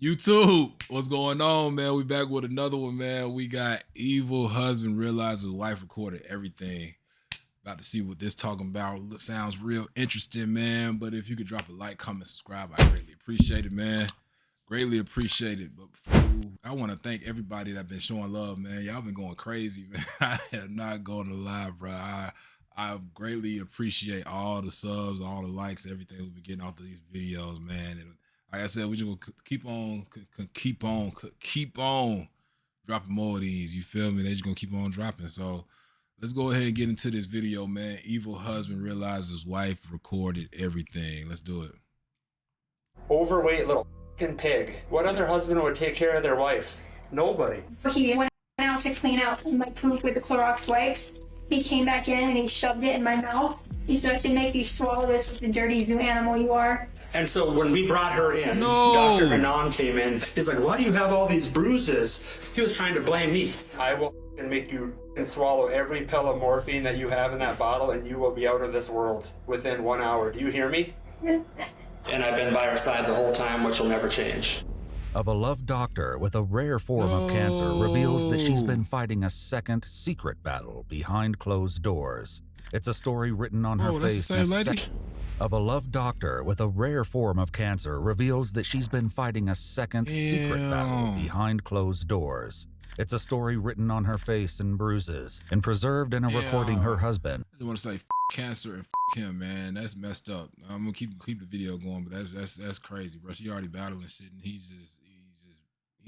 YouTube, what's going on, man? We back with another one, man. We got evil husband realized his wife recorded everything. About to see what this talking about. Sounds real interesting, man. But if you could drop a like, comment, subscribe, I greatly appreciate it, man. Greatly appreciate it. But I want to thank everybody that been showing love, man. Y'all been going crazy, man. I am not going to lie, bro. I greatly appreciate all the subs, all the likes, everything we've been getting off of these videos, man. And like I said, we just gonna keep on dropping more of these. You feel me? They just gonna keep on dropping. So let's go ahead and get into this video, man. Evil husband realizes his wife recorded everything. Let's do it. Overweight little f***ing pig. What other husband would take care of their wife? Nobody. He went out to clean out my poop with the Clorox wipes. He came back in and he shoved it in my mouth. He said, I should make you swallow this with the dirty zoo animal you are. And so when we brought her in, No. Dr. Hanan came in. He's like, why do you have all these bruises? He was trying to blame me. I will f***ing make you swallow every pill of morphine that you have in that bottle and you will be out of this world within 1 hour. Do you hear me? And I've been by her side the whole time, which will never change. A beloved doctor with a rare form of cancer reveals that she's been fighting a second secret battle behind closed doors. It's a story written on her face. That's the same lady? A beloved doctor with a rare form of cancer reveals that she's been fighting a second secret battle behind closed doors. It's a story written on her face and bruises and preserved in a recording her husband. I just want to say cancer and him, man. That's messed up. I'm gonna keep the video going, but that's crazy, bro. She already battling shit, and he's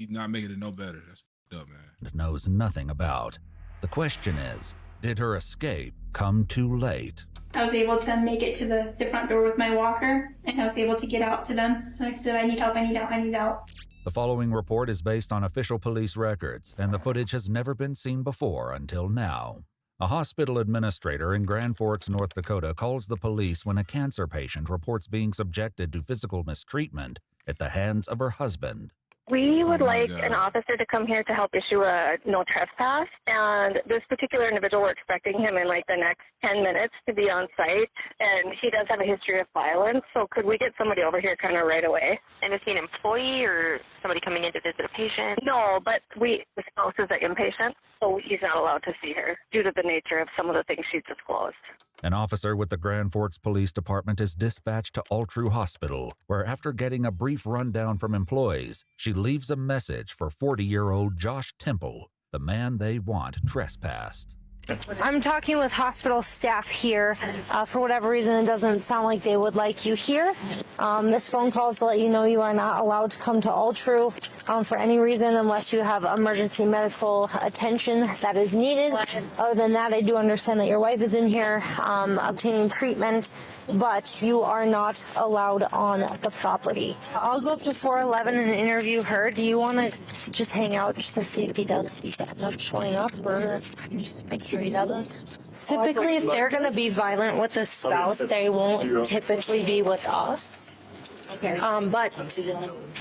not making it no better. That's up, man. Knows nothing about. The question is, did her escape come too late? I was able to make it to the front door with my walker, and I was able to get out to them. And I said, I need help, I need out, I need out. The following report is based on official police records, and the footage has never been seen before until now. A hospital administrator in Grand Forks, North Dakota, calls the police when a cancer patient reports being subjected to physical mistreatment at the hands of her husband. We would like God. an officer to come here to help issue a no trespass, and this particular individual, we're expecting him in like the next 10 minutes to be on site, and he does have a history of violence, so could we get somebody over here kind of right away? And is he an employee or somebody coming in to visit a patient? No, but the spouse is an inpatient, so he's not allowed to see her due to the nature of some of the things she's disclosed. An officer with the Grand Forks Police Department is dispatched to Altru Hospital, where after getting a brief rundown from employees, she leaves a message for 40-year-old Josh Temple, the man they want trespassed. I'm talking with hospital staff here. For whatever reason, it doesn't sound like they would like you here. This phone call is to let you know you are not allowed to come to Altru for any reason unless you have emergency medical attention that is needed. Other than that, I do understand that your wife is in here obtaining treatment, but you are not allowed on the property. I'll go up to 411 and interview her. Do you want to just hang out just to see if he does end up showing up, or just make sure he doesn't? Typically, if they're going to be violent with the spouse, they won't typically be with us. But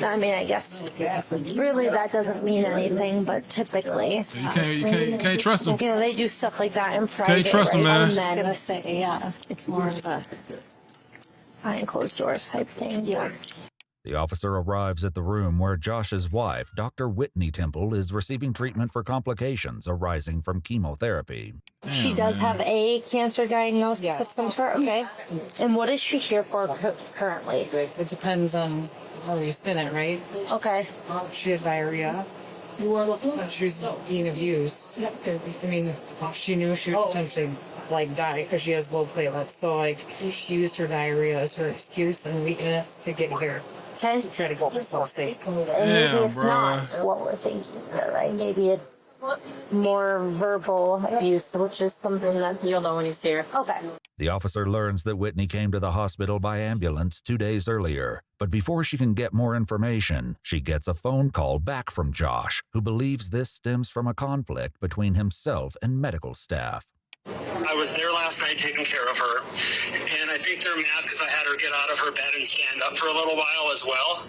I mean, I guess really that doesn't mean anything. But typically, You can't trust them. you know, they do stuff like that in private. Can't trust them, right? man. And then, I was gonna say, yeah, it's more of a behind closed doors type thing. Yeah. The officer arrives at the room where Josh's wife, Dr. Whitney Temple, is receiving treatment for complications arising from chemotherapy. She does have a cancer diagnosis of some sort. Okay. And what is she here for currently? It depends on how you spin it, right? Okay. She had diarrhea. She's being abused. I mean, she knew she would potentially die because she has low platelets. So she used her diarrhea as her excuse and weakness to get here. Okay. To try to get herself safe. And maybe it's bruh. not what we're thinking, right? Maybe it's more verbal abuse, which is something that you'll know when you see her. Okay. The officer learns that Whitney came to the hospital by ambulance 2 days earlier, but before she can get more information, she gets a phone call back from Josh, who believes this stems from a conflict between himself and medical staff. I was there last night taking care of her, and I think they're mad because I had her get out of her bed and stand up for a little while as well,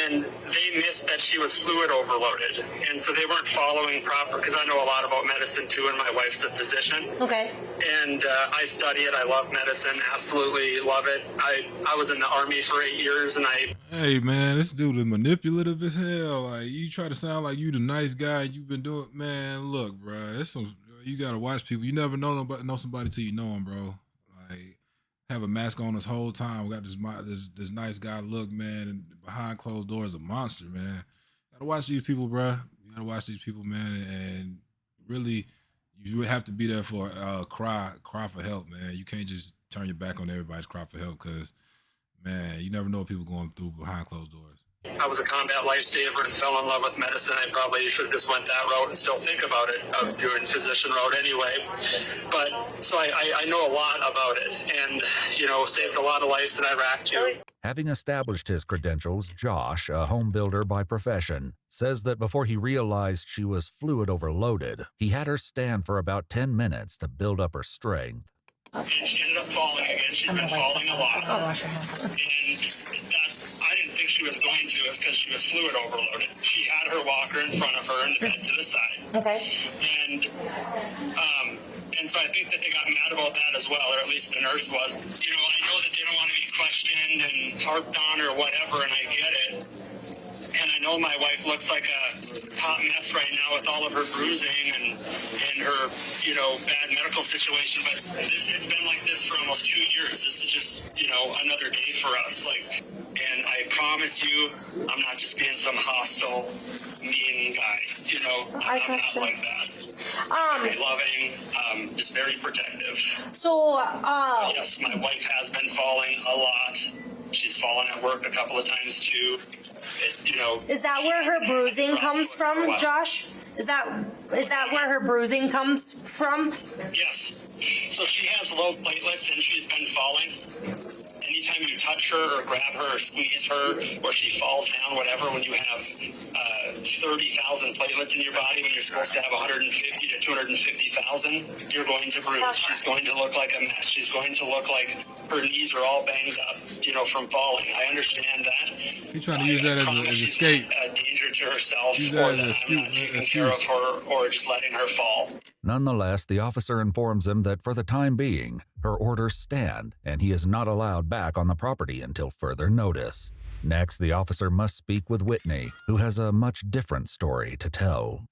and they missed that she was fluid overloaded, and so they weren't following proper, because I know a lot about medicine too, and my wife's a physician. Okay. And I study it. I love medicine, absolutely love it. I was in the Army for 8 years, and Hey man, this dude is manipulative as hell. Like, you try to sound like you the nice guy. You've been doing, man. Look, bro, it's some. You gotta watch people. You never know somebody till you know them, bro. Like, have a mask on this whole time. We got this nice guy look, man, and behind closed doors, a monster, man. Gotta watch these people, bro. You gotta watch these people, man, and really, you have to be there for cry for help, man. You can't just turn your back on everybody's cry for help, because, man, you never know what people going through behind closed doors. I was a combat lifesaver and fell in love with medicine. I probably should have just went that route and still think about it, of doing physician route anyway. But so I know a lot about it, and, you know, saved a lot of lives in Iraq too. Having established his credentials, Josh, a home builder by profession, says that before he realized she was fluid overloaded, he had her stand for about 10 minutes to build up her strength. And she ended up falling again. She's been falling a lot. And I didn't think she was going to, is because she was fluid overloaded. She had her walker in front of her and the bed to the side. Okay. And so I think that they got mad about that as well, or at least the nurse was. You know, I know that they don't want to be questioned and harped on or whatever, and I get it. And I know my wife looks like a hot mess right now with all of her bruising and her, you know, bad medical situation. But it's been like this for almost 2 years. This is just, you know, another day for us. Like, and I promise you, I'm not just being some hostile, mean guy. You know, I'm not like that. Very loving, just very protective. So, yes, my wife has been falling a lot. She's fallen at work a couple of times too. You know, is that where her bruising comes from, Josh? Is that where her bruising comes from? Yes. So she has low platelets and she's been falling. Anytime you touch her or grab her or squeeze her, or she falls down, whatever, when you have 30,000 platelets in your body, when you're supposed to have 150 to 250,000, you're going to bruise. She's going to look like a mess. She's going to look like her knees are all banged up, you know, from falling. I understand that. He's trying to use that as an escape. A danger to herself, use or that as that an I'm not taking care of her, or just letting her fall. Nonetheless, the officer informs him that for the time being, her orders stand and he is not allowed back on the property until further notice. Next, the officer must speak with Whitney, who has a much different story to tell.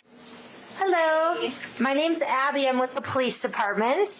Hello, my name's Abby. I'm with the police department.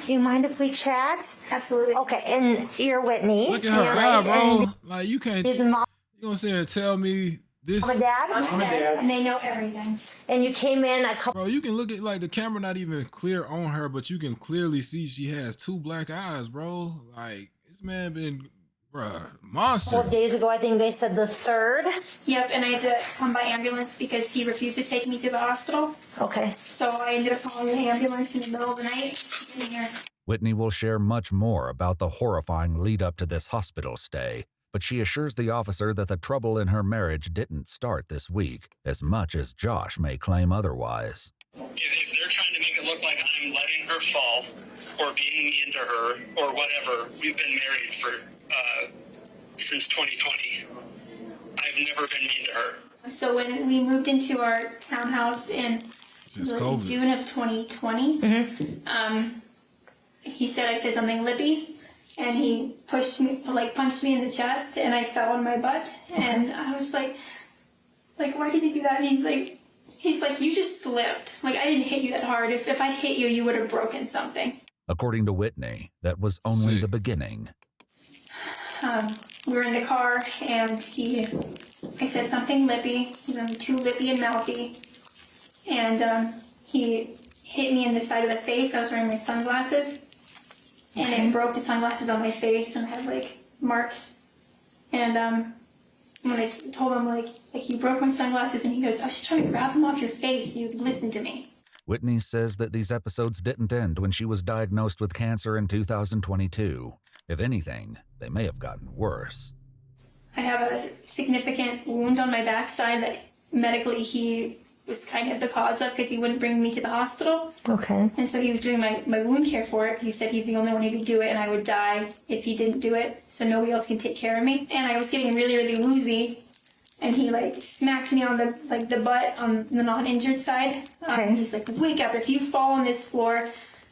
Do you mind if we chat? Absolutely. Okay, and you're Whitney. Look at her eye, bro. Like, you can't. He's You mom gonna sit here and tell me this? and dad. I'm a dad, and they know everything. And you came in a couple. Bro, you can look at, like, the camera not even clear on her, but you can clearly see she has 2 black eyes, bro. Like, this man been, bruh, monster. Days ago, I think they said the 3rd. Yep, and I had to come by ambulance because he refused to take me to the hospital. Okay. So I ended up calling the ambulance in the middle of the night. In here. Whitney will share much more about the horrifying lead up to this hospital stay, but she assures the officer that the trouble in her marriage didn't start this week, as much as Josh may claim otherwise. If they're trying to make it look like I'm letting her fall or being mean to her or whatever, we've been married for since 2020. I've never been mean to her. So when we moved into our townhouse in Since COVID. June of 2020, he said I said something lippy, and he punched me in the chest, and I fell on my butt, and I was like, why did you do that? And he's like, you just slipped. Like, I didn't hit you that hard. If I hit you, you would have broken something. According to Whitney, that was only Sick. the beginning. We were in the car, and I said something lippy. He's too lippy and mouthy, and he hit me in the side of the face. I was wearing my sunglasses, and it broke the sunglasses on my face, and I had like marks. And when I told him like you broke my sunglasses, and he goes, I was just trying to grab them off your face. So you'd listen to me. Whitney says that these episodes didn't end when she was diagnosed with cancer in 2022. If anything, they may have gotten worse. I have a significant wound on my backside that medically he was kind of the cause of, because he wouldn't bring me to the hospital. Okay. And so he was doing my wound care for it. He said he's the only one who could do it, and I would die if he didn't do it, so nobody else can take care of me. And I was getting really, really woozy, and he like smacked me on the butt on the non-injured side. Okay. He's like, wake up, if you fall on this floor,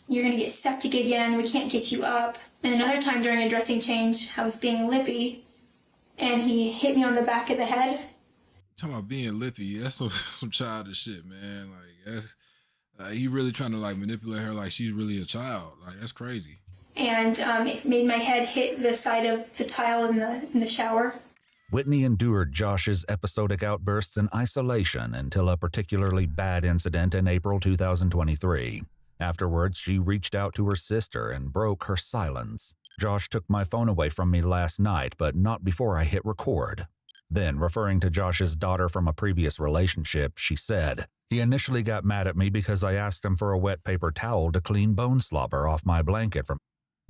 you're gonna get septic again, we can't get you up. And another time during a dressing change, I was being lippy, and he hit me on the back of the head. Talking about being lippy, that's some childish shit, man. Like that's he really trying to like manipulate her like she's really a child. Like that's crazy. And it made my head hit the side of the tile in the shower. Whitney endured Josh's episodic outbursts in isolation until a particularly bad incident in April 2023. Afterwards, she reached out to her sister and broke her silence. Josh took my phone away from me last night, but not before I hit record. Then, referring to Josh's daughter from a previous relationship, she said, he initially got mad at me because I asked him for a wet paper towel to clean bone slobber off my blanket from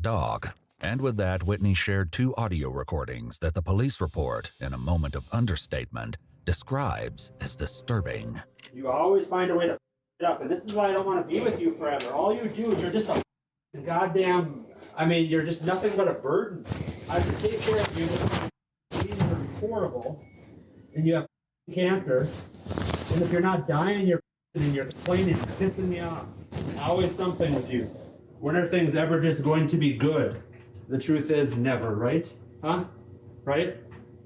dog. And with that, Whitney shared 2 audio recordings that the police report, in a moment of understatement, describes as disturbing. You always find a way to f it up, and this is why I don't want to be with you forever. All you do is you're just a goddamn, you're just nothing but a burden. I have to take care of you. You're horrible, and you have cancer, and if you're not dying, you're complaining, you're pissing me off. Always something with you. When are things ever just going to be good? The truth is never, right? Huh? Right?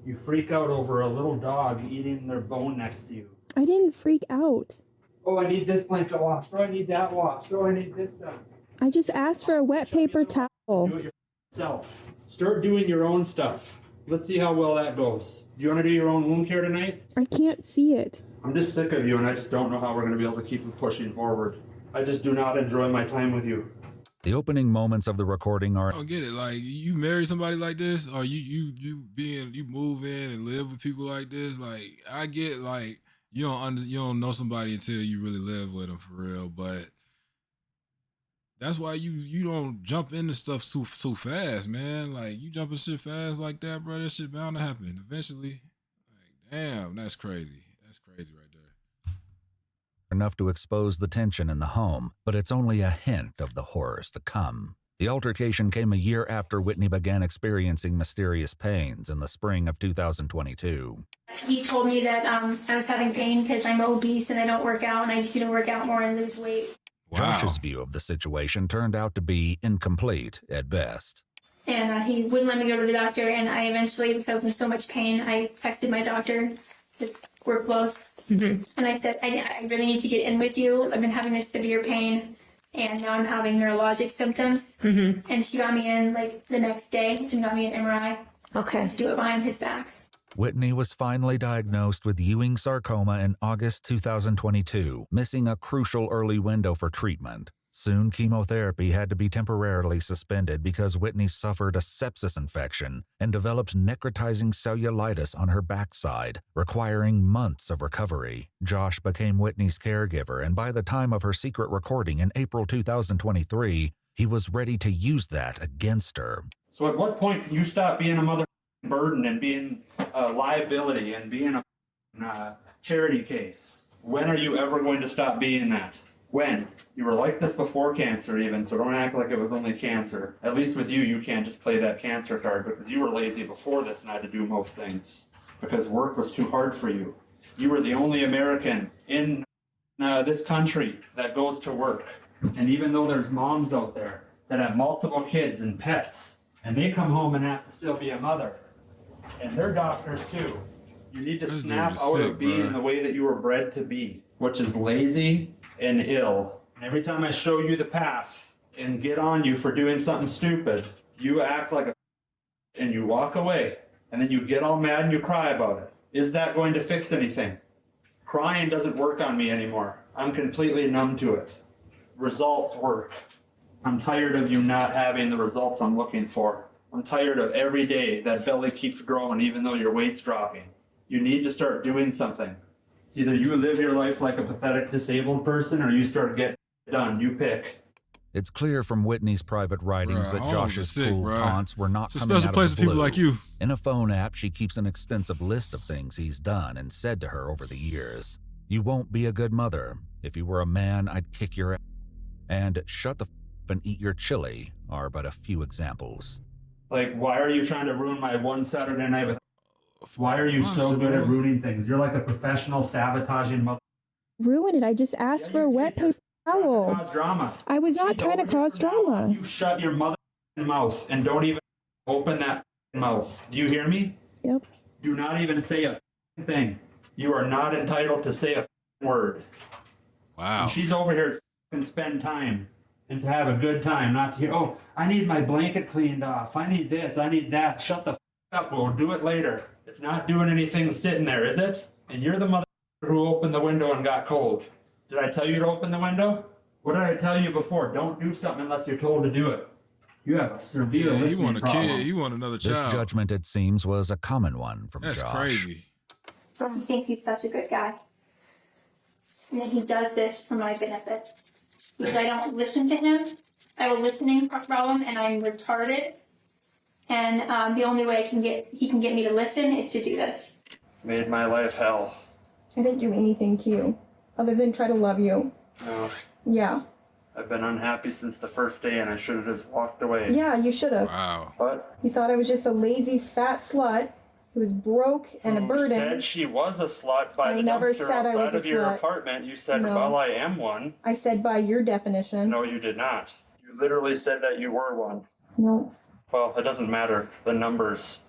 You freak out over a little dog eating their bone next to you. I didn't freak out. Oh, I need this blanket washed. Oh, I need that washed. Oh, I need this done. I just asked for a wet paper towel. Do it yourself. Start doing your own stuff. Let's see how well that goes. Do you want to do your own wound care tonight? I can't see it. I'm just sick of you, and I just don't know how we're going to be able to keep pushing forward. I just do not enjoy my time with you. The opening moments of the recording are... I don't get it. Like, you marry somebody like this, or you move in and live with people like this. Like, I get, like, you don't know somebody until you really live with them for real, but that's why you don't jump into stuff so fast, man. Like, you jumping shit fast like that, bro, that shit bound to happen eventually. Like, damn, that's crazy. That's crazy right there. enough to expose the tension in the home, but it's only a hint of the horrors to come. The altercation came a year after Whitney began experiencing mysterious pains in the spring of 2022. He told me that I was having pain because I'm obese and I don't work out, and I just need to work out more and lose weight. Wow. Josh's view of the situation turned out to be incomplete at best. And he wouldn't let me go to the doctor, and I eventually, because I was in so much pain, I texted my doctor, his work clothes, and I said, I really need to get in with you. I've been having this severe pain, and now I'm having neurologic symptoms. And she got me in like the next day and got me an MRI. Okay. To do it behind his back. Whitney was finally diagnosed with Ewing sarcoma in August 2022, missing a crucial early window for treatment. Soon, chemotherapy had to be temporarily suspended because Whitney suffered a sepsis infection and developed necrotizing cellulitis on her backside, requiring months of recovery. Josh became Whitney's caregiver, and by the time of her secret recording in April 2023, he was ready to use that against her. So at what point can you stop being a mother burden and being a liability and being a charity case? When are you ever going to stop being that? When? You were like this before cancer even, so don't act like it was only cancer. At least with you, you can't just play that cancer card because you were lazy before this and had to do most things. Because work was too hard for you. You were the only American in this country that goes to work. And even though there's moms out there that have multiple kids and pets, and they come home and have to still be a mother, and they're doctors too, you need to snap out of being the way that you were bred to be, which is lazy and ill. And every time I show you the path and get on you for doing something stupid, you act like a and you walk away, and then you get all mad and you cry about it. Is that going to fix anything? Crying doesn't work on me anymore. I'm completely numb to it. Results work. I'm tired of you not having the results I'm looking for. I'm tired of every day that belly keeps growing even though your weight's dropping. You need to start doing something. It's either you live your life like a pathetic disabled person or you start getting it done. You pick. It's clear from Whitney's private writings that Josh's cruel taunts were not it's a coming special out place of for the people blue. like you. In a phone app, she keeps an extensive list of things he's done and said to her over the years. You won't be a good mother. If you were a man, I'd kick your ass. And shut the f and eat your chili are but a few examples. Like, why are you trying to ruin my one Saturday night with... Why are you so good at ruining things? You're like a professional sabotaging mother... Ruin it. I just asked for a wet paper towel. Cause drama. I was not trying to cause drama. You shut your mother mouth and don't even open that mouth. Do you hear me? Yep. Do not even say a thing. You are not entitled to say a word. Wow. And she's over here to spend time and to have a good time, not to hear, oh, I need my blanket cleaned off. I need this. I need that. Shut the up. We'll do it later. It's not doing anything sitting there, is it? And you're the mother who opened the window and got cold. Did I tell you to open the window? What did I tell you before? Don't do something unless you're told to do it. You have a severe he listening want a problem. kid. He want another child. This judgment, it seems, was a common one from That's Josh. crazy. He thinks he's such a good guy. And then he does this for my benefit. Because I don't listen to him. I have a listening problem and I'm retarded. And the only way he can get me to listen is to do this. Made my life hell. I didn't do anything to you other than try to love you. No. Yeah. I've been unhappy since the first day and I should have just walked away. Yeah, you should have. Wow. But You thought I was just a lazy fat slut who was broke and a you burden. said she was a slut by I the never dumpster said I was outside a of your slut. apartment. You said, No. well, I am one. I said by your definition. No, you did not. You literally said that you were one. No. Well, it doesn't matter. The numbers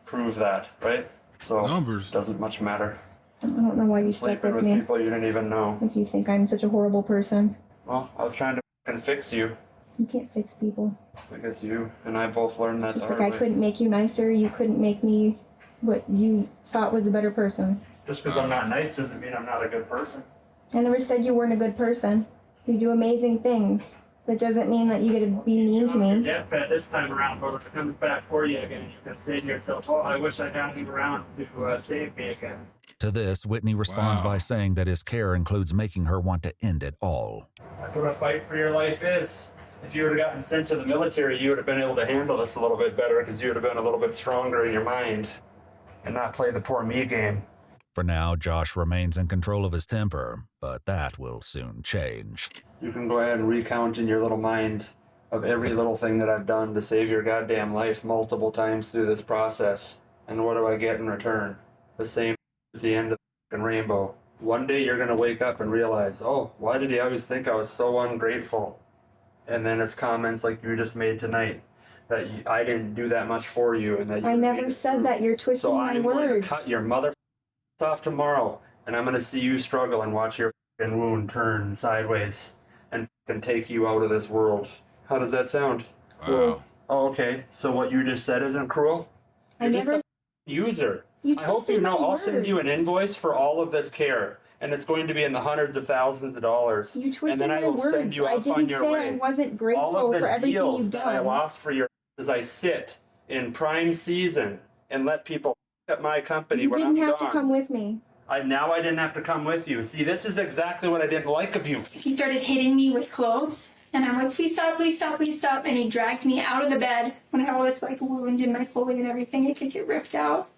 prove that, right? So Numbers. it doesn't much matter. I don't know why you stuck Sleeping with with me. people you didn't even know. If you think I'm such a horrible person. Well, I was trying to f***ing fix you You can't fix people. because you and I both learned that the Just hard like I way. couldn't make you nicer, you couldn't make me what you thought was a better person. Just because I'm not nice doesn't mean I'm not a good person. I never said you weren't a good person. You do amazing things. That doesn't mean that you get to be mean to me. Deathbed this time around, but if it comes back for you again, you can say to yourself, oh, I wish I had him around to save me again. To this, Whitney responds Wow. by saying that his care includes making her want to end it all. That's what a fight for your life is. If you would have gotten sent to the military, you would have been able to handle this a little bit better because you would have been a little bit stronger in your mind and not play the poor me game. For now, Josh remains in control of his temper, but that will soon change. You can go ahead and recount in your little mind of every little thing that I've done to save your goddamn life multiple times through this process. And what do I get in return? The same at the end of the rainbow. One day you're going to wake up and realize, oh, why did he always think I was so ungrateful? And then it's comments like you just made tonight that I didn't do that much for you and that you I made never it said through. that. You're twisting So my I'm going words. to cut your mother off tomorrow, and I'm going to see you struggle and watch your f***ing wound turn sideways and f***ing take you out of this world. How does that sound? Wow. Oh, okay. So what you just said isn't cruel? I You're never. just a user. You I hope twisted you know my I'll send you an words. invoice for all of this care, and it's going to be in the hundreds of thousands of dollars. You twisted and then I my will words. send you I off on didn't your say way. I wasn't All grateful of the for everything deals you've that I done. lost for your as I sit in prime season and let people f- at my company You when didn't I'm have gone. to come with me. I didn't have to come with you. See, this is exactly what I didn't like of you. He started hitting me with clothes. And I'm like, please stop, please stop, please stop. And he dragged me out of the bed when I had all this like wound in my Foley and everything. It could get ripped out.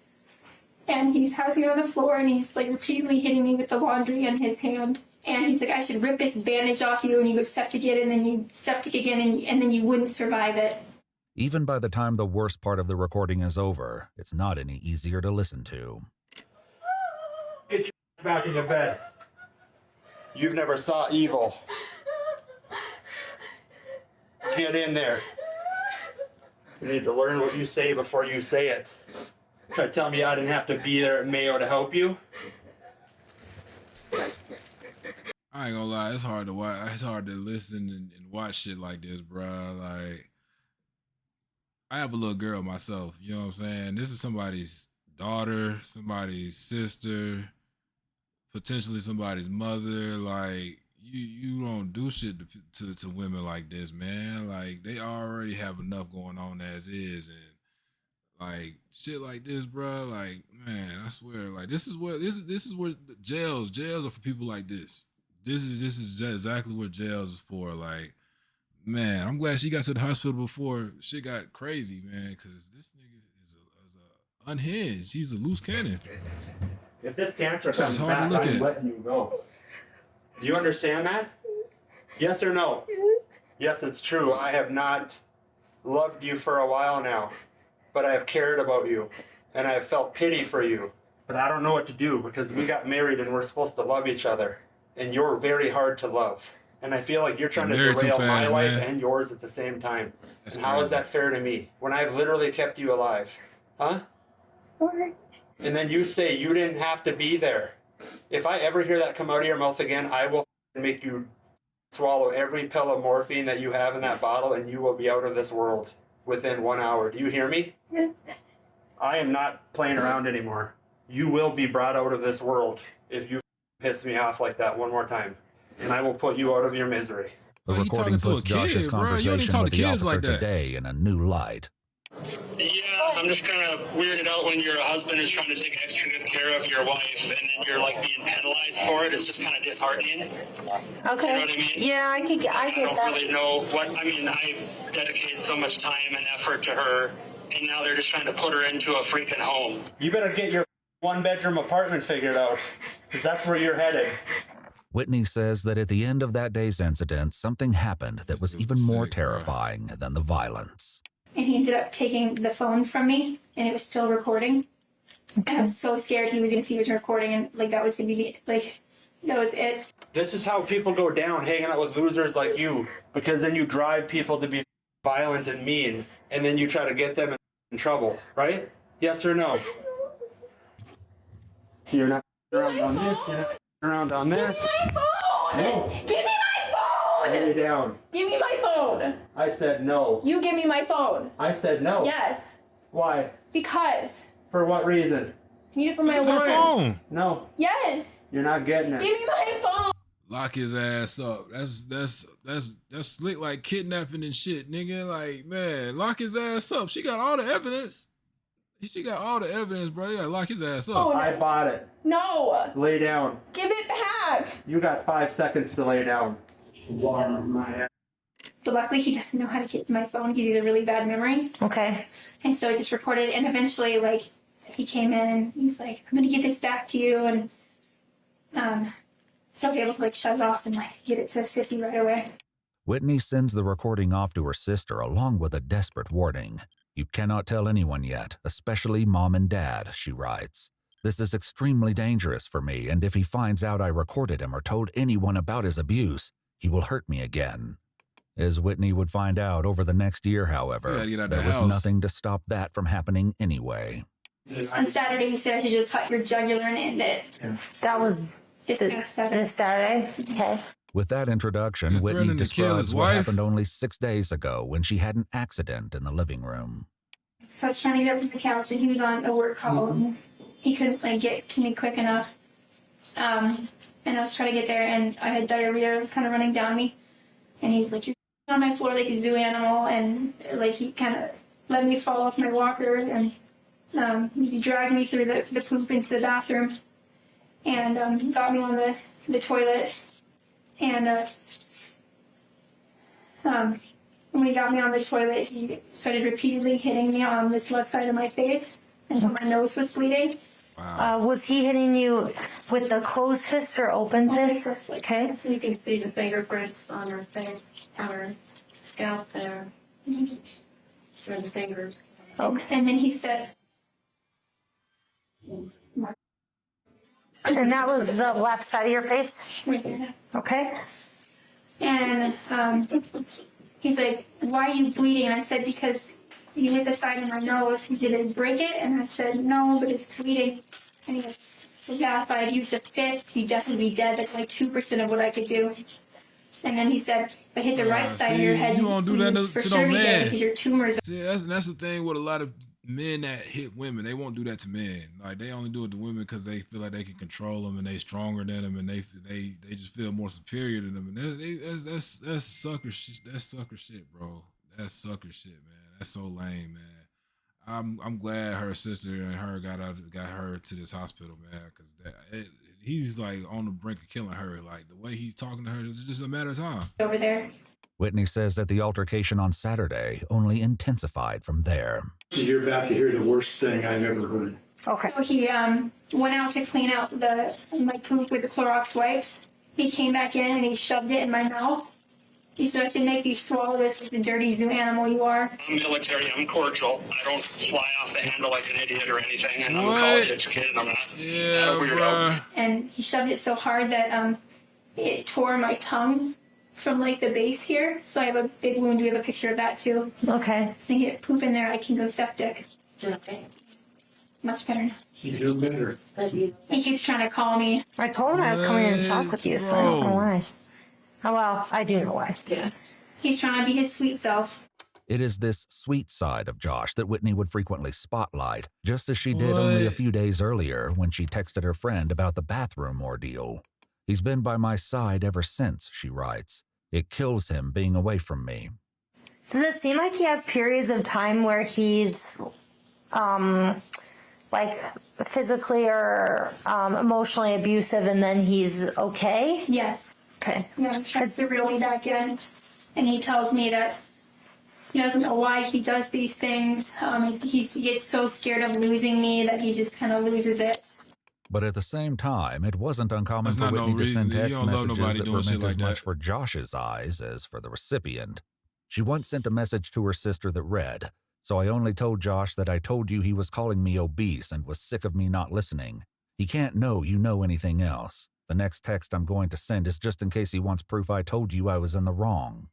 And he has me on the floor and he's like repeatedly hitting me with the laundry in his hand. And he's like, I should rip this bandage off you. And you go septic it and then you septic again and then you wouldn't survive it. Even by the time the worst part of the recording is over, it's not any easier to listen to. Get your back in your bed. You've never saw evil. Get in there. You need to learn what you say before you say it. Try to tell me I didn't have to be there at Mayo to help you? I ain't gonna lie, it's hard to watch. It's hard to listen and watch shit like this, bruh. Like, I have a little girl myself. You know what I'm saying? This is somebody's daughter, somebody's sister, potentially somebody's mother. Like, you don't do shit to women like this, man. Like, they already have enough going on as is, and like shit like this, bro. Like, man, I swear, like this is where jails are for people like this. This is exactly what jails is for. Like, man, I'm glad she got to the hospital before shit got crazy, man. Because this nigga is a unhinged. He's a loose cannon. If this cancer Sounds comes hard to back, look I'm at. letting you go. Do you understand that? Yes or no? Yes, it's true. I have not loved you for a while now, but I have cared about you, and I have felt pity for you. But I don't know what to do because we got married and we're supposed to love each other, and you're very hard to love. And I feel like you're trying to married too derail my fast, life man. and yours at the same time. That's and how is crazy. that fair to me when I've literally kept you alive? Huh? And then you say you didn't have to be there. If I ever hear that come out of your mouth again, I will make you swallow every pill of morphine that you have in that bottle, and you will be out of this world within 1 hour. Do you hear me? Yes. I am not playing around anymore. You will be brought out of this world if you piss me off like that one more time, and I will put you out of your misery. The Bro, you recording talking to a puts Josh's kid, bro. You don't even conversation talk with to the kids officer like that. today in a new light. Yeah, I'm just kind of weirded out when your husband is trying to take extra good care of your wife, and then you're like being penalized for it. It's just kind of disheartening. Okay. You know what I mean? Yeah, I get I don't that. really know what. I mean, I dedicated so much time and effort to her, and now they're just trying to put her into a freaking home. You better get your one-bedroom apartment figured out, because that's where you're headed. Whitney says that at the end of that day's incident, something happened that was even more Sick, bro. terrifying than the violence. And he ended up taking the phone from me, and it was still recording. And I was so scared he was going to see it was recording, and like that was going to be like, that was it. This is how people go down, hanging out with losers like you, because then you drive people to be violent and mean, and then you try to get them in trouble, right? Yes or no? You're not around on this. You're not around on this. Give me my phone! No. Give me my phone! Lay down. Give me my phone! I said no. You give me my phone. I said no. Yes. Why? Because. For what reason? I need it for my It's her work. phone. No. Yes. You're not getting it. Give me my phone. Lock his ass up. That's slick like kidnapping and shit, nigga. Like, man, lock his ass up. She got all the evidence. She got all the evidence, bro. You gotta lock his ass up. Oh, no. I bought it. No. Lay down. Give it back. You got 5 seconds to lay down. But luckily he doesn't know how to get my phone. He has a really bad memory. Okay. And so I just recorded it, and eventually, like, he came in and he's like, I'm gonna give this back to you, and so I was able to like shut it off and like get it to Sissy right away. Whitney sends the recording off to her sister along with a desperate warning. You cannot tell anyone yet, especially mom and dad, she writes. This is extremely dangerous for me, and if he finds out I recorded him or told anyone about his abuse, he will hurt me again. As Whitney would find out over the next year, however, You gotta get out the there was house. nothing to stop that from happening anyway. On Saturday, he said I should just cut your jugular and end it. That was This past Saturday. this Saturday. Okay. With that introduction, You're Whitney threatening to kill his describes what wife? happened only 6 days ago when she had an accident in the living room. So I was trying to get up from the couch, and he was on a work call, and he couldn't like get to me quick enough. And I was trying to get there, and I had diarrhea kind of running down me. And he's like, "You're on my floor like a zoo animal," and like he kind of let me fall off my walker, and he dragged me through the poop into the bathroom, and got me on the toilet, and when he got me on the toilet, he started repeatedly hitting me on this left side of my face until my nose was bleeding. Was he hitting you with the closed fist or open fist? Okay. So you can see the fingerprints on her face, on her scalp there. Through the fingers. Okay. And then he said, And that was the left side of your face? right there. Okay. And he's like, "Why are you bleeding?" And I said, "Because you hit the side of my nose. Did it break it?" And I said, "No, but it's bleeding." And he goes, "Well, yeah, if I had used a fist, you'd definitely be dead. That's like 2% of what I could do." And then he said, "If I hit the right side of your head, you won't do that you'd for to sure no be dead man. because your tumors." See, that's the thing with a lot of men that hit women. They won't do that to men. Like they only do it to women because they feel like they can control them and they stronger than them and they just feel more superior to them. And that's sucker shit. That's sucker shit, bro. That's sucker shit, man. That's so lame, man. I'm glad her sister and her got her to this hospital, man, because he's like on the brink of killing her. Like the way he's talking to her, it's just a matter of time. Over there. Whitney says that the altercation on Saturday only intensified from there. You're about to hear the worst thing I've ever heard. Okay. So he went out to clean out my poop with the Clorox wipes. He came back in and he shoved it in my mouth. He said, I should make you swallow this like the dirty zoo animal you are. I'm military, I'm cordial. I don't fly off the handle like an idiot or anything, and I'm What? a college educated, I'm not a weirdo. Bruh. And he shoved it so hard that it tore my tongue from like the base here. So I have a big wound. We have a picture of that too. Okay. If I get poop in there, I can go septic. Okay. Much better now. You do better. He keeps trying to call me. I told him I was coming in to talk with you, so I don't know why. Oh, well, I do know why. Yeah. He's trying to be his sweet self. It is this sweet side of Josh that Whitney would frequently spotlight, just as she did only a few days earlier when she texted her friend about the bathroom ordeal. He's been by my side ever since, she writes. It kills him being away from me. Does it seem like he has periods of time where he's, like, physically or emotionally abusive and then he's okay? Yes. Okay. Yeah, tries to reel me back in. And he tells me that he doesn't know why he does these things. He gets so scared of losing me that he just kind of loses it. But at the same time, it wasn't uncommon That's for not no Whitney to send reason. You text don't love messages nobody that doing were shit meant as like much that. for Josh's eyes as for the recipient. She once sent a message to her sister that read, "So I only told Josh that I told you he was calling me obese and was sick of me not listening. He can't know you know anything else. The next text I'm going to send is just in case he wants proof I told you I was in the wrong."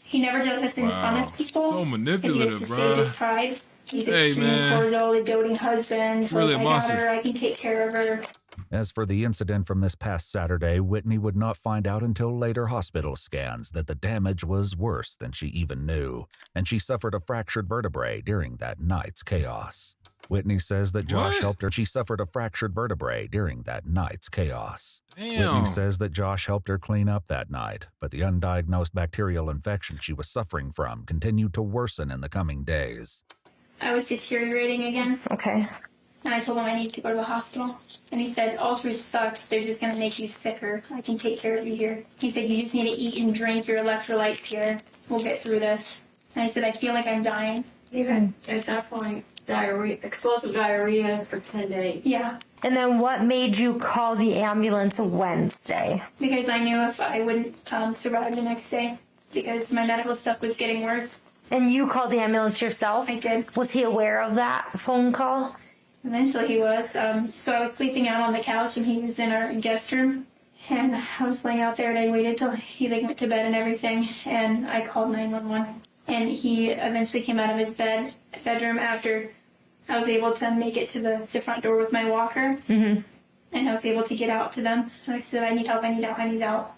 He never does this in front of people. So manipulative, He bro. his pride. He's Hey, extremely man. cordial, a doting husband. Really like, a I got monster. her, I can take care of her. As for the incident from this past Saturday, Whitney would not find out until later hospital scans that the damage was worse than she even knew, and she suffered a fractured vertebrae during that night's chaos. Whitney says that Josh What? helped her. She suffered a fractured vertebrae during that night's chaos. Damn. Whitney says that Josh helped her clean up that night, but the undiagnosed bacterial infection she was suffering from continued to worsen in the coming days. I was deteriorating again. Okay. And I told him I need to go to the hospital. And he said, Ultra sucks. They're just going to make you sicker. I can take care of you here. He said, you just need to eat and drink your electrolytes here. We'll get through this. And I said, I feel like I'm dying. Even at that point, diarrhea, explosive diarrhea for 10 days. Yeah. And then what made you call the ambulance Wednesday? Because I knew if I wouldn't survive the next day. Because my medical stuff was getting worse. And you called the ambulance yourself? I did. Was he aware of that phone call? Eventually he was. So I was sleeping out on the couch and he was in our guest room. And I was laying out there and I waited till he went to bed and everything. And I called 911. And he eventually came out of his bedroom after I was able to make it to the front door with my walker. Mm-hmm. And I was able to get out to them. And I said, I need help, I need out, I need out.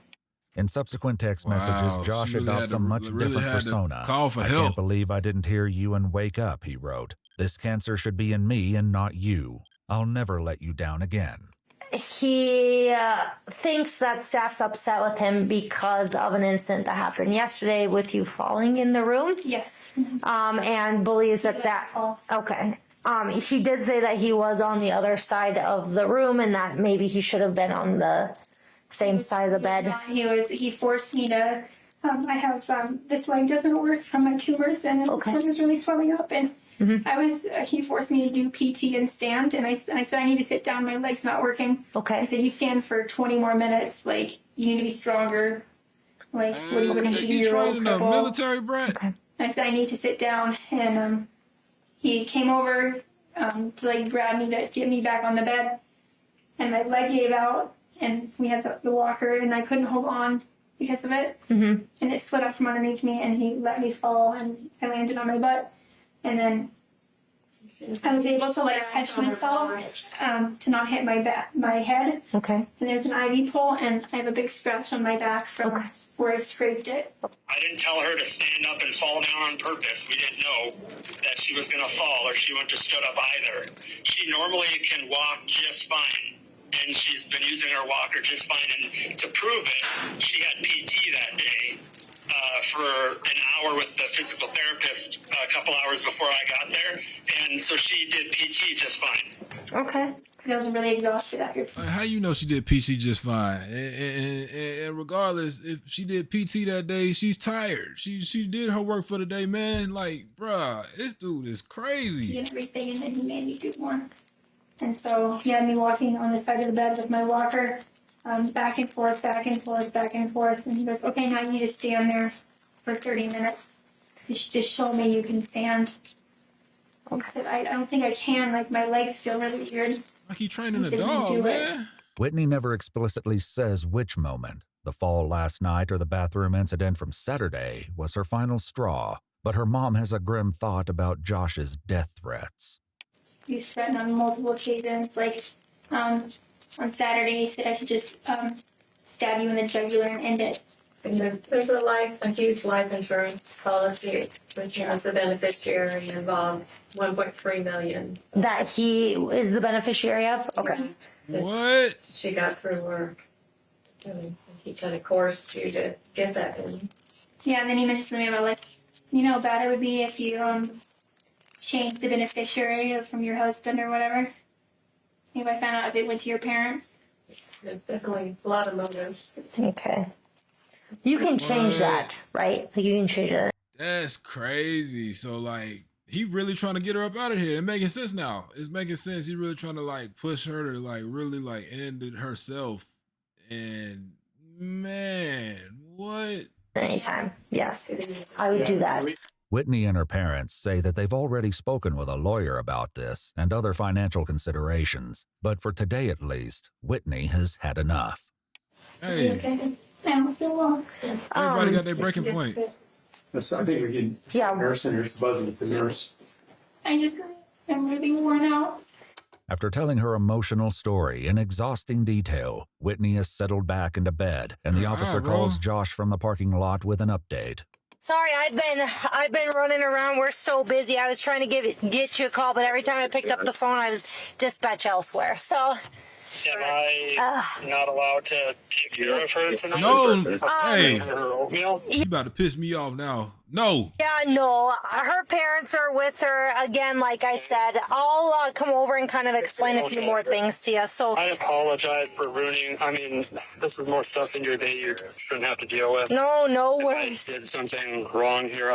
In subsequent text messages, Josh she really adopts had a to- much really different had to persona. call for I help. can't believe I didn't hear you and wake up, he wrote. This cancer should be in me and not you. I'll never let you down again. He thinks that staff's upset with him because of an incident that happened yesterday with you falling in the room. Yes. And believes that okay. He did say that he was on the other side of the room and that maybe he should have been on the same side of the bed. He forced me to, I have, this leg doesn't work from my tumors and this one was really swelling up and he forced me to do PT and stand and I said, I need to sit down, my leg's not working. Okay. I said, you stand for 20 more minutes, like, you need to be stronger. Like, what are you going to do? He training a military brat. Okay. I said, I need to sit down and he came over to like grab me to get me back on the bed and my leg gave out and we had the walker and I couldn't hold on because of it. Mm-hmm. And it slid up from underneath me and he let me fall and I landed on my butt. And then I was able to like catch myself to not hit my head. Okay. And there's an IV pole and I have a big scratch on my back from where I scraped it. I didn't tell her to stand up and fall down on purpose. We didn't know that she was going to fall or she wouldn't have stood up either. She normally can walk just fine. And she's been using her walker just fine. And to prove it, she had PT that day for an hour with the physical therapist a couple hours before I got there. And so she did PT just fine. Okay. I was really exhausted after. How you know she did PT just fine? And regardless, if she did PT that day, she's tired. She did her work for the day, man. Like, bruh, this dude is He crazy. did everything and then he made me do more. And so he had me walking on the side of the bed with my walker, back and forth, back and forth, back and forth. And he goes, okay, now you need to stand there for 30 minutes. Just show me you can stand. I said, I don't think I can. Like, my legs feel really weird. Like he training a He said, "You dog, do man." it." Whitney never explicitly says which moment, the fall last night or the bathroom incident from Saturday, was her final straw, but her mom has a grim thought about Josh's death threats. He's threatened on multiple occasions. Like, on Saturday, he said I should just stab you in the jugular and end it. And there's a huge life insurance policy, which has the beneficiary involved, 1.3 million. That he is the beneficiary of? Okay. What? She got through work. And he kind of coerced you to get that in. Yeah, and then he mentioned to me about, like, you know how bad it would be if you changed the beneficiary from your husband or whatever. If I found out if it went to your parents. There's definitely a lot of motives. Okay. You can change that, right? Like, you can change it. That's crazy. So like he really trying to get her up out of here. It making sense now. It's making sense. He really trying to like push her to like really like end it herself. And man, what? Anytime. Yes. I would do that. Whitney and her parents say that they've already spoken with a lawyer about this and other financial considerations, but for today at least, Whitney has had enough. Hey, I don't feel well. everybody got their breaking point. I think we can. Yeah. Nurse and nurse buzzing with the nurse. I'm really worn out. After telling her emotional story in exhausting detail, Whitney has settled back into bed, and the officer calls Josh from the parking lot with an update. Sorry, I've been running around. We're so busy. I was trying to get you a call, but every time I picked up the phone, I was dispatched elsewhere. So. Am I not allowed to take care of her tonight? No, hey, Her oatmeal? you about to piss me off now. No. Yeah, no. Her parents are with her. Again, like I said, I'll come over and kind of explain a few more things to you. So I apologize for ruining. I mean, this is more stuff in your day you shouldn't have to deal with. no worries. If I did something wrong here,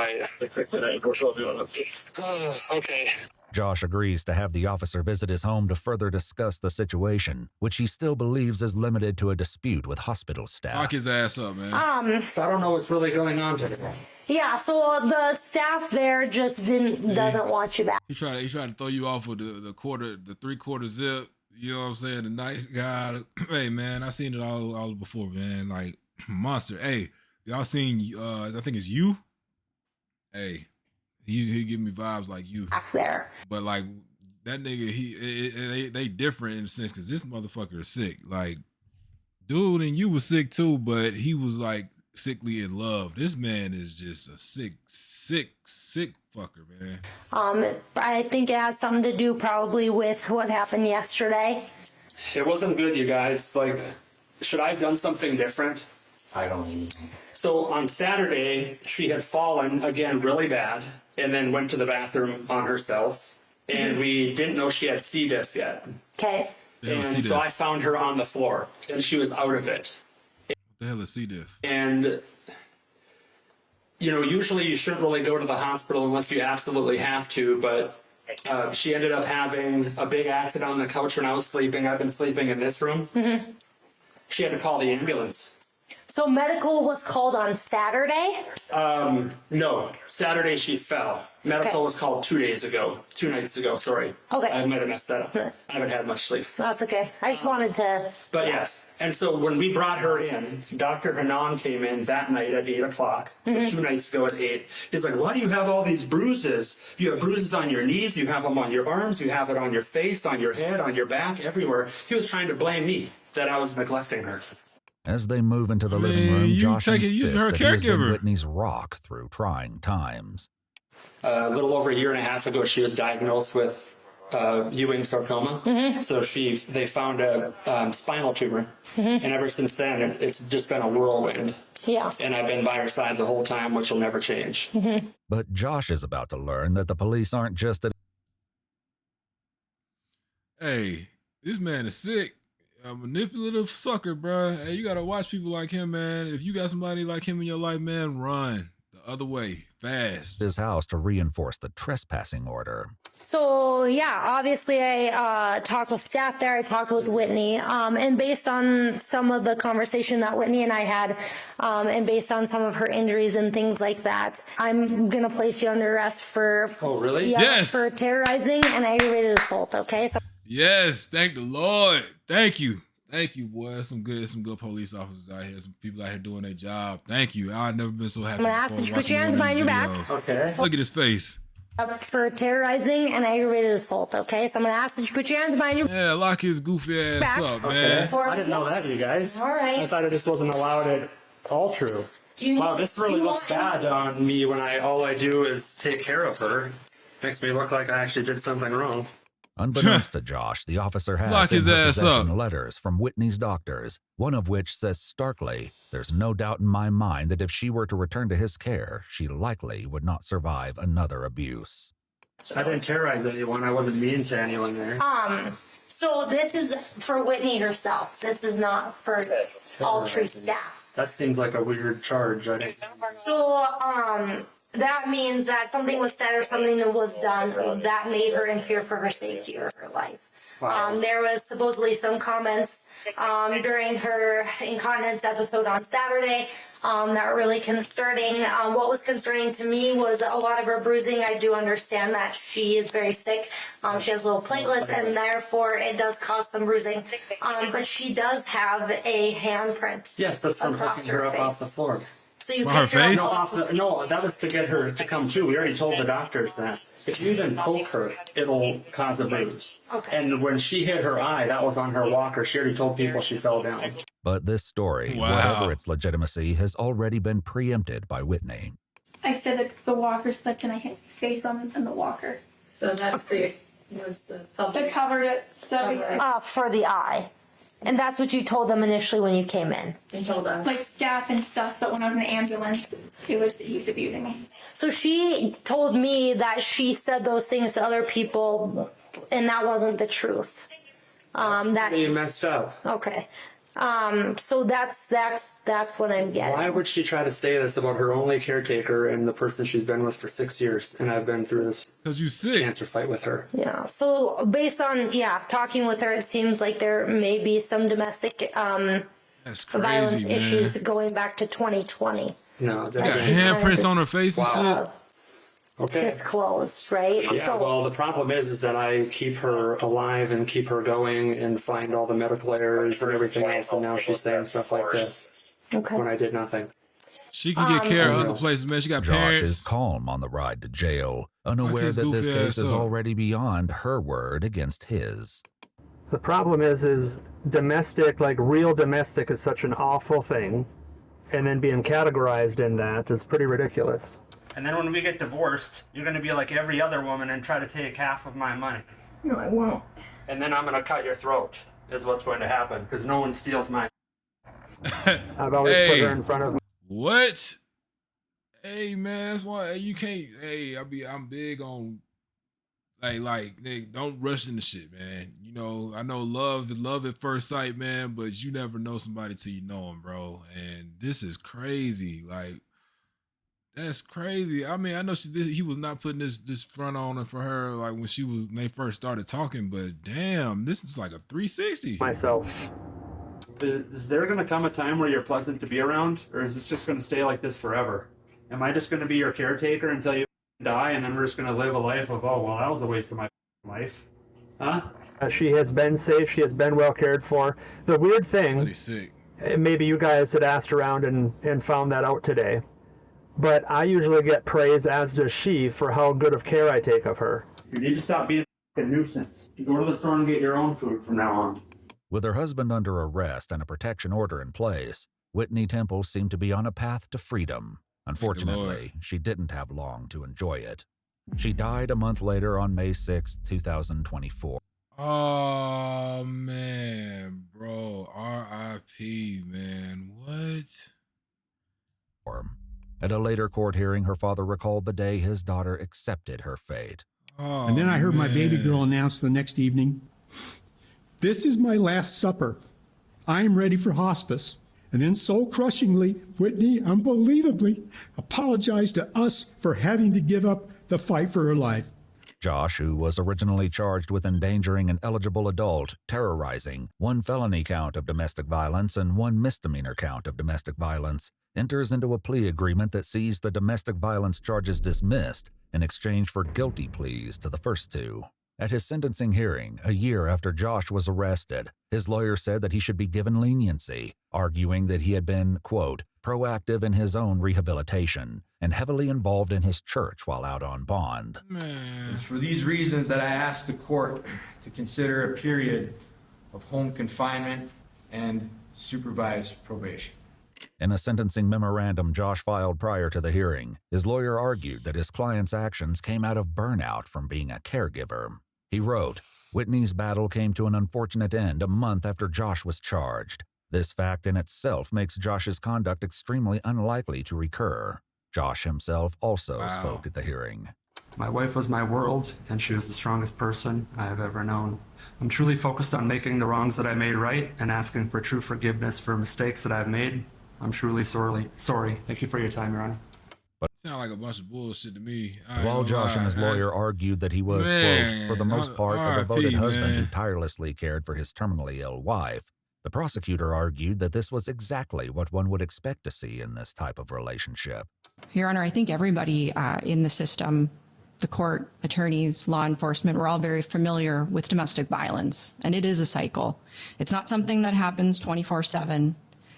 okay. Josh agrees to have the officer visit his home to further discuss the situation, which he still believes is limited to a dispute with hospital staff. Lock his ass up, man. So I don't know what's really going on today. Yeah, so the staff there just doesn't want you back. He tried to throw you off with the 3/4 zip. You know what I'm saying? The nice guy. Hey man, I've seen it all before, man. Like monster. Hey, y'all seen? I think it's you. Hey, he give me vibes like you. Back there. But like that nigga, they different in a sense because this motherfucker is sick. Like, dude, and you was sick too, but he was like sickly in love. This man is just a sick fucker, man. I think it has something to do probably with what happened yesterday. It wasn't good, you guys. Like, should I have done something different? I don't know. So on Saturday, she had fallen again really bad and then went to the bathroom on herself. And we didn't know she had C. diff yet. Okay. And so I found her on the floor and she was out of it. What the hell is C. diff? And, you know, usually you shouldn't really go to the hospital unless you absolutely have to, but she ended up having a big accident on the couch when I was sleeping. I've been sleeping in this room. She had to call the ambulance. So medical was called on Saturday? No. Saturday she fell. Medical was called 2 nights ago, sorry. Okay. I might have messed that up. I haven't had much sleep. That's okay. I just wanted to... But yes. And so when we brought her in, Dr. Hanan came in that night at 8 o'clock. So 2 nights ago at 8. He's like, why do you have all these bruises? You have bruises on your knees, you have them on your arms, you have it on your face, on your head, on your back, everywhere. He was trying to blame me that I was neglecting her. As they move into the living room, Josh insists her that he has been caregiver. Whitney's rock through trying times. A little over a year and a half ago, she was diagnosed with Ewing sarcoma. So they found a spinal tumor. And ever since then, it's just been a whirlwind. Yeah. And I've been by her side the whole time, which will never change. But Josh is about to learn that the police aren't just a... Hey, this man is sick. A manipulative sucker, bruh. Hey, you gotta watch people like him, man. If you got somebody like him in your life, man, run. The The other way, fast. His house to reinforce the trespassing order. So yeah, obviously I talked with staff there. I talked with Whitney, and based on some of the conversation that Whitney and I had, and based on some of her injuries and things like that, I'm gonna place you under arrest for Yes. for terrorizing and aggravated assault. Okay, so Yes, thank the Lord. Thank you. Thank you, boy. Some good police officers out here. Some people out here doing their job. Thank you. I've never been so happy. I'm gonna ask that you put your hands behind your back. Okay. Look at his face. For terrorizing and aggravated assault. Okay, so I'm gonna ask that you put your hands behind your Yeah, lock his goofy ass back. up, man. I didn't know that, you guys. All right. I thought it just wasn't allowed at all true. Wow, this really looks bad on me when all I do is take care of her. Makes me look like I actually did something wrong. Unbeknownst to Josh, the officer has Lock in his her ass possession up. letters from Whitney's doctors, one of which says starkly, "There's no doubt in my mind that if she were to return to his care, she likely would not survive another abuse." I didn't terrorize anyone. I wasn't mean to anyone there. So this is for Whitney herself. This is not for all true staff. That seems like a weird charge. So, that means that something was said or something that was done that made her in fear for her safety or her life. Wow. There was supposedly some comments during her incontinence episode on Saturday that were really concerning. What was concerning to me was a lot of her bruising. I do understand that she is very sick. She has low platelets, and therefore it does cause some bruising. But she does have a handprint. Yes, that's from across picking her up face. off the floor. So you On her picked her face? up No, that was to get her to come to. We already told the doctors that. If you even poke her, it'll cause a bruise. Okay. And when she hit her eye, that was on her walker. She already told people she fell down. But this story, Wow. whatever its legitimacy, has already been preempted by Whitney. I said that the walker slipped and I hit my face on the walker. So that's the That covered it. So for the eye. And that's what you told them initially when you came in. You told us. like staff and stuff, but when I was in the ambulance, he was abusing me. So she told me that she said those things to other people, and that wasn't the truth. You messed up. Okay. So that's what I'm getting. Why would she try to say this about her only caretaker and the person she's been with for 6 years? And I've been through this Because you sick. cancer fight with her. Yeah. So based on talking with her, it seems like there may be some domestic That's violence crazy, man. issues going back to 2020. No, Got that handprints on her face and shit. okay. Disclosed, right? Yeah, So well, the problem is that I keep her alive and keep her going and find all the medical errors and everything else, and now she's saying stuff like this okay. when I did nothing. She can get care other places, man. She got Josh parents. is calm on the ride to jail, unaware his that this goofy case ass is up. already beyond her word against his. The problem is domestic, like real domestic, is such an awful thing, and then being categorized in that is pretty ridiculous. And then when we get divorced, you're going to be like every other woman and try to take half of my money. No, I won't. And then I'm going to cut your throat, is what's going to happen, because no one steals my... I've always put her in front of What? Hey man, that's why you can't. Hey, I'm big on don't rush into shit, man. You know, I know love at first sight, man, but you never know somebody till you know them, bro. And this is crazy. Like, that's crazy. I mean, I know he was not putting this front on for her like when they first started talking, but damn, this is like a 360. myself. Is there going to come a time where you're pleasant to be around, or is it just going to stay like this forever? Am I just going to be your caretaker until you die, and then we're just going to live a life of, oh, well, that was a waste of my life? Huh? She has been safe. She has been well cared for. The weird thing, Bloody sick. maybe you guys had asked around and found that out today, but I usually get praise, as does she, for how good of care I take of her. You need to stop being a nuisance. You go to the store and get your own food from now on. With her husband under arrest and a protection order in place, Whitney Temple seemed to be on a path to freedom. Unfortunately, she didn't have long to enjoy it. She died a month later on May 6, 2024. Oh man, bro. R.I.P. man. What? At a later court hearing, her father recalled the day his daughter accepted her fate. Oh, And then I heard my baby man. girl announce the next evening, "This is my last supper. I am ready for hospice. And then soul-crushingly, Whitney unbelievably apologized to us for having to give up the fight for her life. Josh, who was originally charged with endangering an eligible adult, terrorizing, 1 felony count of domestic violence and 1 misdemeanor count of domestic violence, enters into a plea agreement that sees the domestic violence charges dismissed in exchange for guilty pleas to the first 2. At his sentencing hearing, a year after Josh was arrested, his lawyer said that he should be given leniency, arguing that he had been, quote, proactive in his own rehabilitation and heavily involved in his church while out on bond. It's for these reasons that I asked the court to consider a period of home confinement and supervised probation. In a sentencing memorandum Josh filed prior to the hearing, his lawyer argued that his client's actions came out of burnout from being a caregiver. He wrote, Whitney's battle came to an unfortunate end a month after Josh was charged. This fact in itself makes Josh's conduct extremely unlikely to recur. Josh himself also spoke at the hearing. My wife was my world, and she was the strongest person I have ever known. I'm truly focused on making the wrongs that I made right and asking for true forgiveness for mistakes that I've made. I'm truly sorry. Thank you for your time, Your Honor. Sound like a bunch of bullshit to me. While Josh and his lawyer argued that he was, quote, for the most part, a devoted husband who tirelessly cared for his terminally ill wife, the prosecutor argued that this was exactly what one would expect to see in this type of relationship. Your Honor, I think everybody in the system, the court, attorneys, law enforcement, we're all very familiar with domestic violence, and it is a cycle. It's not something that happens 24/7.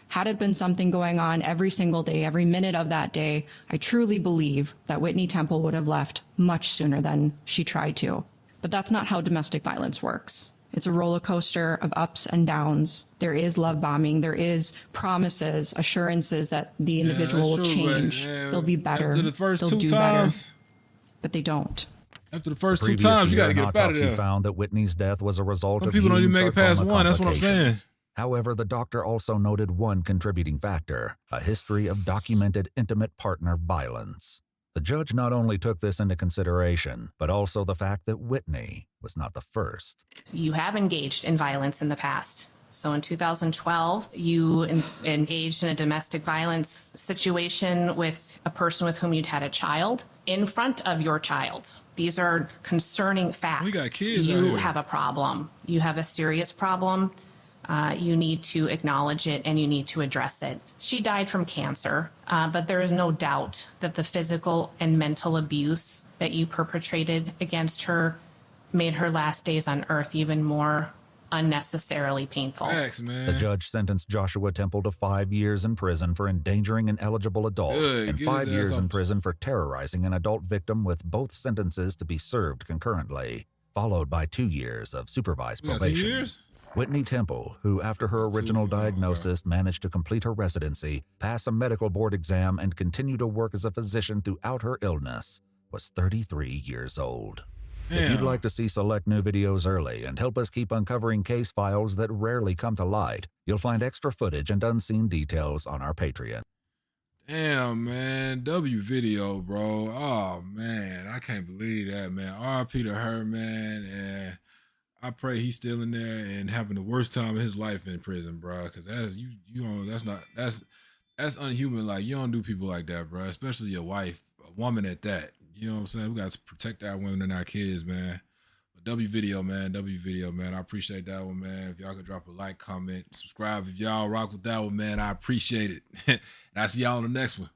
Had it been something going on every single day, every minute of that day, I truly believe that Whitney Temple would have left much sooner than she tried to. But that's not how domestic violence works. It's a roller coaster of ups and downs. There is love bombing. There is promises, assurances that the individual will change. They'll be better. After the first They'll 2 do times, better. But they don't. After the first 2 Previous times, you year, got to an get up out of autopsy there. found that Whitney's death was a result Some of people don't even Ewing make it past sarcoma 1. That's what I'm saying. complications. However, the doctor also noted one contributing factor, a history of documented intimate partner violence. The judge not only took this into consideration, but also the fact that Whitney was not the first. You have engaged in violence in the past. So in 2012, you engaged in a domestic violence situation with a person with whom you'd had a child in front of your child. These are concerning facts. We got kids out You here. have a problem. You have a serious problem. You need to acknowledge it and you need to address it. She died from cancer, but there is no doubt that the physical and mental abuse that you perpetrated against her made her last days on earth even more unnecessarily painful. Facts, man. The judge sentenced Joshua Temple to 5 years in prison for endangering an eligible adult Good, and get 5 his years ass in off. prison for terrorizing an adult victim, with both sentences to be served concurrently, followed by 2 years of supervised We got 2 probation. years? Whitney Temple, who after her original diagnosis managed to complete her residency, pass a medical board exam, and continue to work as a physician throughout her illness, was 33 years old. If you'd Damn. like to see select new videos early and help us keep uncovering case files that rarely come to light, you'll find extra footage and unseen details on our Patreon. Damn, man. W video, bro. Oh, man. I can't believe that, man. RP to her, man. And I pray he's still in there and having the worst time of his life in prison, bro. Because that's, you know, that's unhuman. Like, you don't do people like that, bro. Especially your wife, a woman at that. You know what I'm saying? We got to protect our women and our kids, man. But W video, man. I appreciate that one, man. If y'all could drop a like, comment, subscribe. If y'all rock with that one, man, I appreciate it. And I'll see y'all on the next one.